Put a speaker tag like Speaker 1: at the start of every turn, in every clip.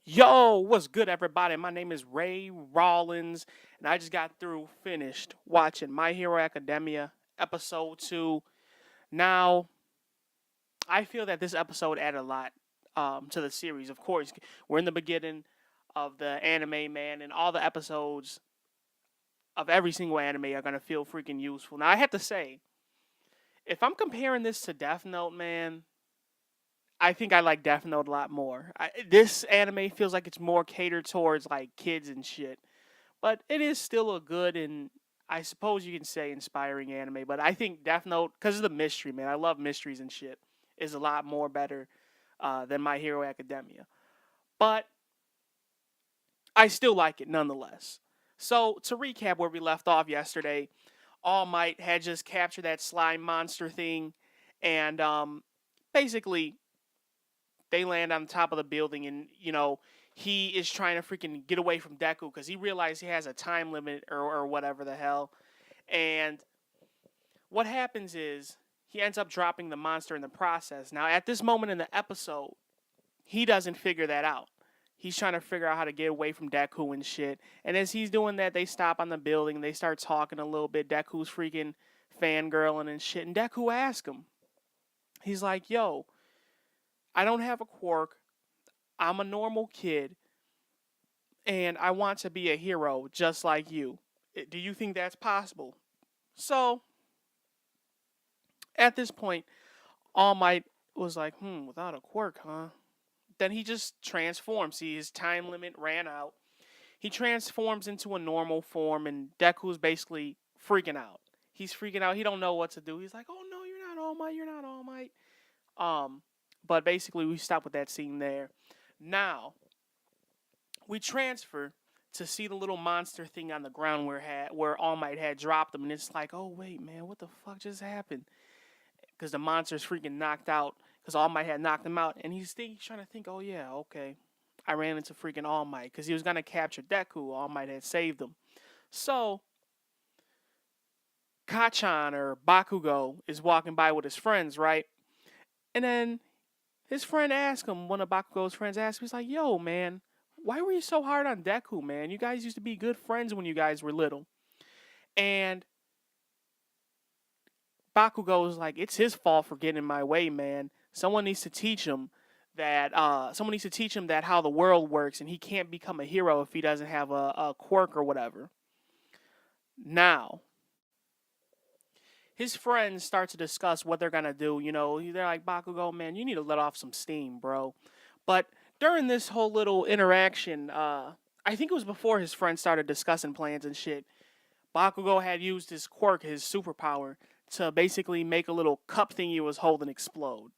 Speaker 1: Yo, what's good, everybody? My name is Rawlins, and I just got through finished watching My Hero Academia episode 2. Now, I feel that this episode added a lot to the series. Of course, we're in the beginning of the anime, man, and all the episodes of every single anime are going to feel freaking useful. Now, I have to say, if I'm comparing this to Death Note, man, I think I like Death Note a lot more. This anime feels like it's more catered towards like kids and shit. But it is still a good and I suppose you can say inspiring anime. But I think Death Note, because of the mystery, man, I love mysteries and shit, is a lot more better than My Hero Academia. But I still like it nonetheless. So to recap where we left off yesterday, All Might had just captured that slime monster thing, and basically they land on the top of the building, and he is trying to freaking get away from Deku because he realized he has a time limit or whatever the hell. And what happens is he ends up dropping the monster in the process. Now, at this moment in the episode, he doesn't figure that out. He's trying to figure out how to get away from Deku and shit. And as he's doing that, they stop on the building. They start talking a little bit. Deku's freaking fangirling and shit. And Deku asks him, he's like, yo, I don't have a quirk. I'm a normal kid. And I want to be a hero just like you. Do you think that's possible? So, at this point, All Might was like, without a quirk, huh? Then he just transforms. See, his time limit ran out. He transforms into a normal form, and Deku's basically freaking out. He's freaking out. He don't know what to do. He's like, oh no, you're not All Might. You're not All Might. But basically, we stop with that scene there. Now, we transfer to see the little monster thing on the ground where All Might had dropped him, and it's like, oh wait, man, what the fuck just happened? Because the monster's freaking knocked out, because All Might had knocked him out, and he's trying to think, oh yeah, okay, I ran into freaking All Might, because he was gonna capture Deku. All Might had saved him. So Kachan or Bakugo is walking by with his friends, right? And then his friend asks him, one of Bakugo's friends asks him, he's like, yo, man, why were you so hard on Deku, man? You guys used to be good friends when you guys were little. And Bakugo was like, it's his fault for getting in my way, man. Someone needs to teach him that how the world works, and he can't become a hero if he doesn't have a quirk or whatever. Now, his friends start to discuss what they're gonna do. They're like, Bakugo, man, you need to let off some steam, bro. But during this whole little interaction, I think it was before his friends started discussing plans and shit. Bakugo had used his quirk, his superpower, to basically make a little cup thing he was holding explode.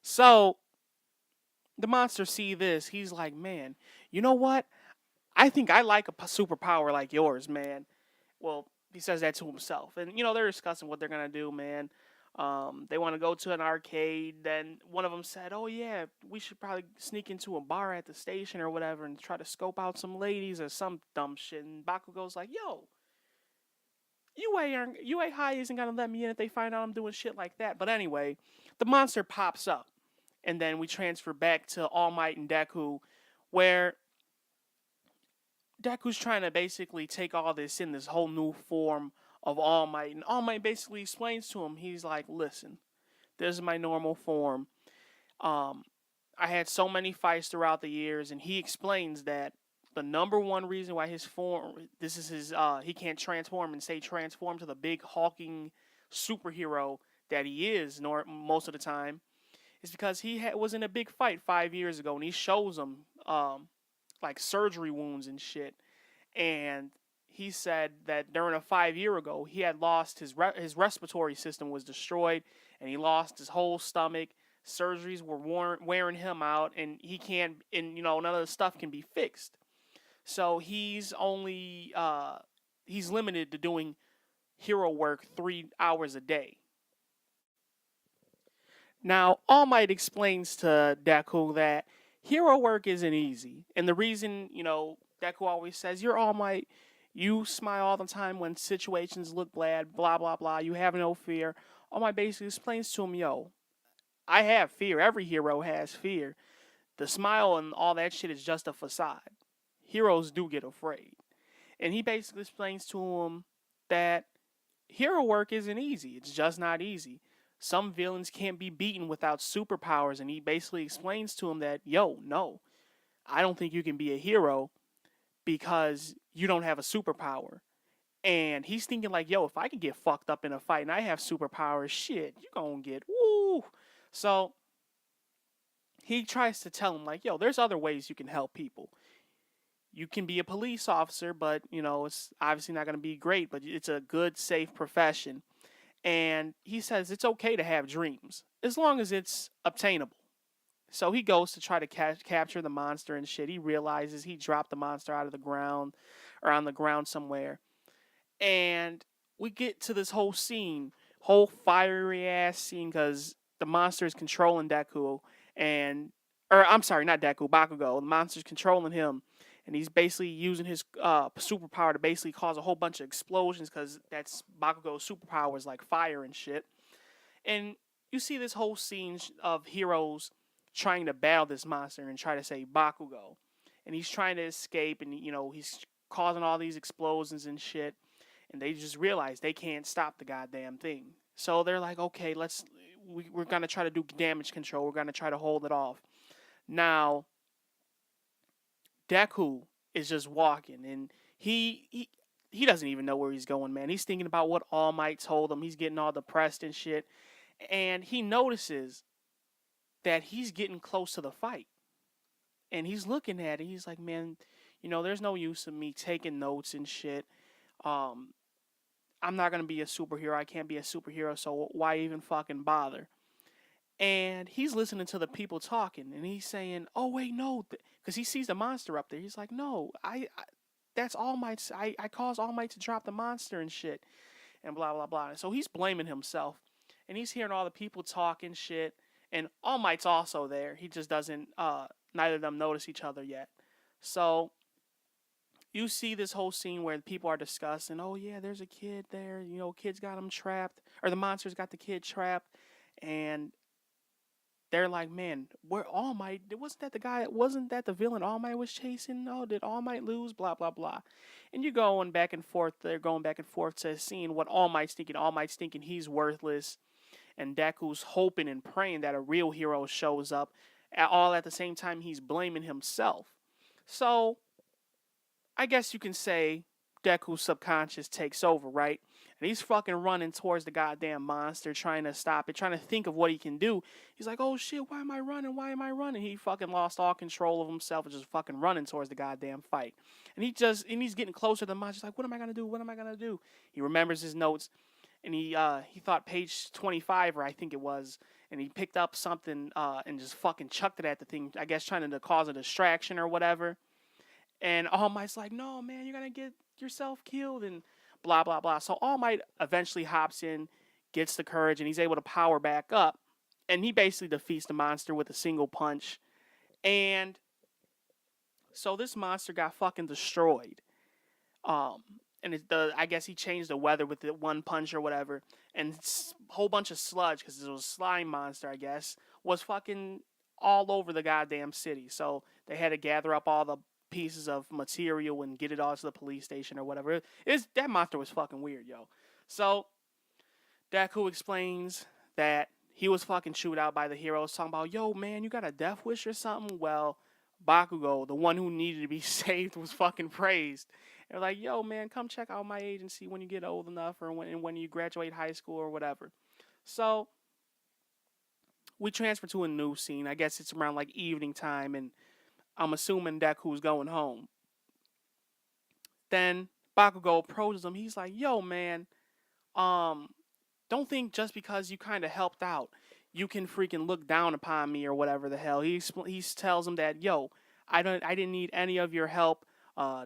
Speaker 1: So the monster see this. He's like, man, you know what? I think I like a superpower like yours, man. Well, he says that to himself. And, they're discussing what they're going to do, man. They want to go to an arcade. Then one of them said, oh, yeah, we should probably sneak into a bar at the station or whatever and try to scope out some ladies or some dumb shit. And Bakugo's like, yo, UA High isn't gonna let me in if they find out I'm doing shit like that. But anyway, the monster pops up, and then we transfer back to All Might and Deku, where Deku's trying to basically take all this in this whole new form of All Might, and All Might basically explains to him, he's like, listen, this is my normal form. I had so many fights throughout the years, and he explains that the number one reason why his form, this is his, he can't transform and stay transformed to the big hulking superhero that he is most of the time, is because he was in a big fight 5 years ago, and he shows him like surgery wounds and shit, and he said that during a 5 year ago he had lost his respiratory system was destroyed, and he lost his whole stomach. Surgeries were wearing him out, and he can't, and none of the stuff can be fixed. So he's limited to doing hero work 3 hours a day. Now, All Might explains to Deku that hero work isn't easy. And the reason, Deku always says, you're All Might, you smile all the time when situations look bad, blah, blah, blah, you have no fear. All Might basically explains to him, yo, I have fear. Every hero has fear. The smile and all that shit is just a facade. Heroes do get afraid. And he basically explains to him that hero work isn't easy. It's just not easy. Some villains can't be beaten without superpowers. And he basically explains to him that, yo, no, I don't think you can be a hero because you don't have a superpower. And he's thinking like, yo, if I can get fucked up in a fight and I have superpowers, shit, you gonna get woo. So he tries to tell him like, yo, there's other ways you can help people. You can be a police officer, but it's obviously not gonna be great, but it's a good, safe profession. And he says it's okay to have dreams as long as it's obtainable. So he goes to try to capture the monster and shit. He realizes he dropped the monster out of the ground or on the ground somewhere. And we get to this whole scene, whole fiery ass scene, because the monster is controlling Deku, or I'm sorry, not Deku, Bakugo. The monster's controlling him, and he's basically using his superpower to basically cause a whole bunch of explosions, because that's Bakugo's superpower is like fire and shit. And you see this whole scene of heroes trying to battle this monster and try to save Bakugo, and he's trying to escape, and he's causing all these explosions and shit. And they just realize they can't stop the goddamn thing. So they're like, okay, we're going to try to do damage control. We're going to try to hold it off. Now, Deku is just walking, and he doesn't even know where he's going, man. He's thinking about what All Might told him. He's getting all depressed and shit. And he notices that he's getting close to the fight. And he's looking at it. He's like, man, there's no use of me taking notes and shit. I'm not going to be a superhero. I can't be a superhero, so why even fucking bother? And he's listening to the people talking, and he's saying, oh, wait, no. Because he sees the monster up there. He's like, no, that's All Might. I caused All Might to drop the monster and shit. And blah, blah, blah. So he's blaming himself. And he's hearing all the people talking shit. And All Might's also there. He just doesn't, neither of them notice each other yet. So you see this whole scene where people are discussing, oh yeah, there's a kid there, kid's got him trapped, or the monster's got the kid trapped, and they're like, man, where All Might, wasn't that the villain All Might was chasing? Oh, did All Might lose? Blah, blah, blah. And they're going back and forth to seeing what All Might's thinking. All Might's thinking he's worthless, and Deku's hoping and praying that a real hero shows up, all at the same time he's blaming himself. So I guess you can say Deku's subconscious takes over, right? And he's fucking running towards the goddamn monster, trying to stop it, trying to think of what he can do. He's like, oh shit, why am I running? Why am I running? He fucking lost all control of himself and just fucking running towards the goddamn fight. And he's getting closer to the monster. He's like, what am I gonna do? What am I gonna do? He remembers his notes, and he thought page 25, or I think it was, and he picked up something and just fucking chucked it at the thing, I guess trying to cause a distraction or whatever. And All Might's like, no, man, you're going to get yourself killed, and blah, blah, blah. So All Might eventually hops in, gets the courage, and he's able to power back up. And he basically defeats the monster with a single punch. And so this monster got fucking destroyed. And I guess he changed the weather with the one punch or whatever. And a whole bunch of sludge, because it was a slime monster, I guess, was fucking all over the goddamn city. So they had to gather up all the pieces of material and get it all to the police station or whatever. That monster was fucking weird, yo. So Deku explains that he was fucking chewed out by the heroes, talking about, yo, man, you got a death wish or something? Well, Bakugo, the one who needed to be saved, was fucking praised. They're like, yo, man, come check out my agency when you get old enough, or when you graduate high school or whatever. So we transfer to a new scene. I guess it's around like evening time, and I'm assuming Deku's going home. Then Bakugo approaches him. He's like, yo, man, don't think just because you kind of helped out, you can freaking look down upon me or whatever the hell. He tells him that, yo, I didn't need any of your help.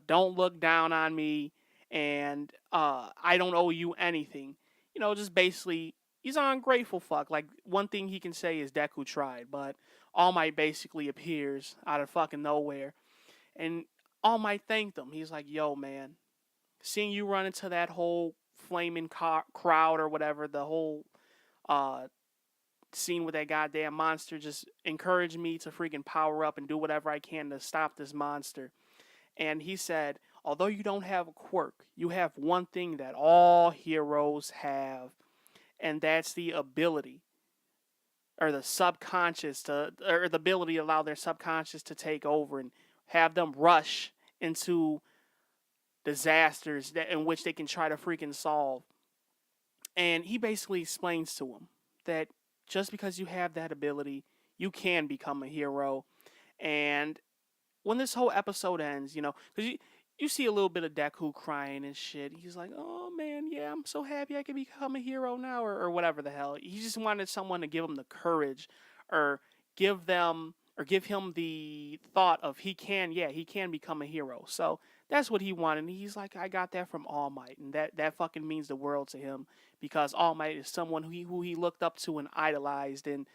Speaker 1: Don't look down on me, and I don't owe you anything. Just basically, he's an ungrateful fuck. Like, one thing he can say is Deku tried, but All Might basically appears out of fucking nowhere. And All Might thanked him. He's like, yo, man, seeing you run into that whole flaming crowd or whatever, the whole scene with that goddamn monster just encouraged me to freaking power up and do whatever I can to stop this monster. And he said, although you don't have a quirk, you have one thing that all heroes have, and that's the ability or the subconscious to, or the ability to allow their subconscious to take over and have them rush into disasters that in which they can try to freaking solve. And he basically explains to him that just because you have that ability, you can become a hero. And when this whole episode ends, because you see a little bit of Deku crying and shit. He's like, oh man, yeah, I'm so happy I can become a hero now, or whatever the hell. He just wanted someone to give him the courage, or give him the thought of he can become a hero. So that's what he wanted. And he's like, I got that from All Might, and that fucking means the world to him, because All Might is someone who he looked up to and idolized. And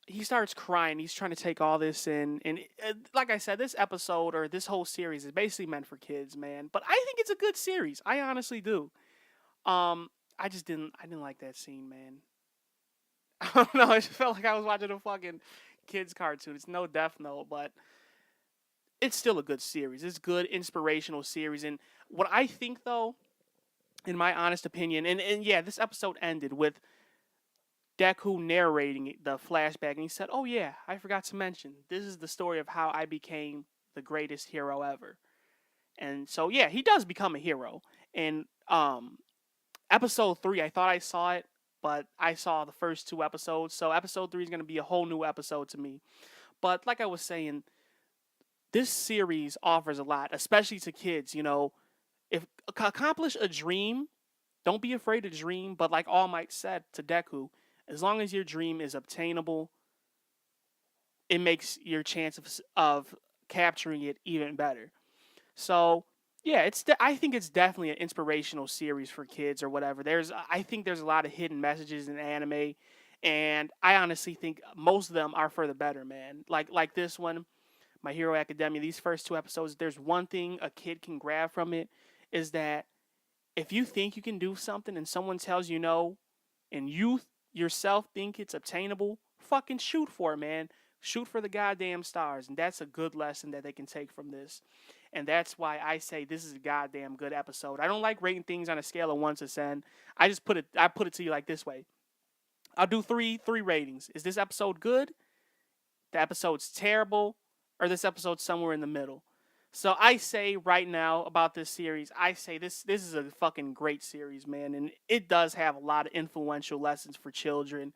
Speaker 1: he starts crying. He's trying to take all this in, and like I said, this episode or this whole series is basically meant for kids, man. But I think it's a good series. I honestly do. I didn't like that scene, man. I don't know. It felt like I was watching a fucking kids cartoon. It's no Death Note, but it's still a good series. It's good, inspirational series. And what I think, though, in my honest opinion, and yeah, this episode ended with Deku narrating the flashback, and he said, oh yeah, I forgot to mention, this is the story of how I became the greatest hero ever. And so yeah, he does become a hero. And episode 3, I thought I saw it, but I saw the first 2 episodes, so episode 3 is going to be a whole new episode to me. But like I was saying, this series offers a lot, especially to kids. If accomplish a dream, don't be afraid to dream, but like All Might said to Deku, as long as your dream is obtainable, it makes your chance of capturing it even better. So, yeah, I think it's definitely an inspirational series for kids or whatever. I think there's a lot of hidden messages in anime, and I honestly think most of them are for the better, man. Like this one, My Hero Academia, these first 2 episodes, there's one thing a kid can grab from it, is that if you think you can do something and someone tells you no, and you yourself think it's obtainable, fucking shoot for it, man. Shoot for the goddamn stars. And that's a good lesson that they can take from this. And that's why I say this is a goddamn good episode. I don't like rating things on a scale of 1 to 10. I put it to you like this way. I'll do three ratings. Is this episode good? The episode's terrible? Or this episode's somewhere in the middle? So I say right now about this series, I say this is a fucking great series, man. And it does have a lot of influential lessons for children.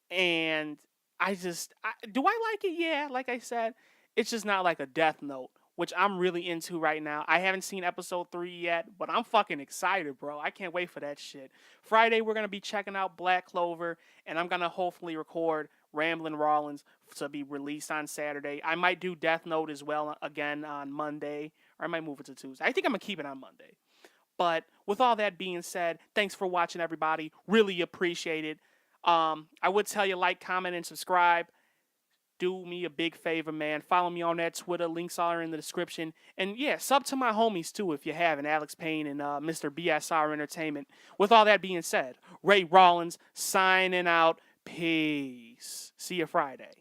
Speaker 1: And do I like it? Yeah, like I said, it's just not like a Death Note, which I'm really into right now. I haven't seen episode 3 yet, but I'm fucking excited, bro. I can't wait for that shit. Friday, we're going to be checking out Black Clover, and I'm going to hopefully record Ramblin' Rawlins to be released on Saturday. I might do Death Note as well again on Monday, or I might move it to Tuesday. I think I'm going to keep it on Monday. But with all that being said, thanks for watching, everybody. Really appreciate it. I would tell you, like, comment, and subscribe. Do me a big favor, man. Follow me on that Twitter. Links are in the description. And yeah, sub to my homies too if you haven't. Alex Payne and Mr. BSR Entertainment. With all that being said, Ray Rawlins signing out. Peace. See you Friday.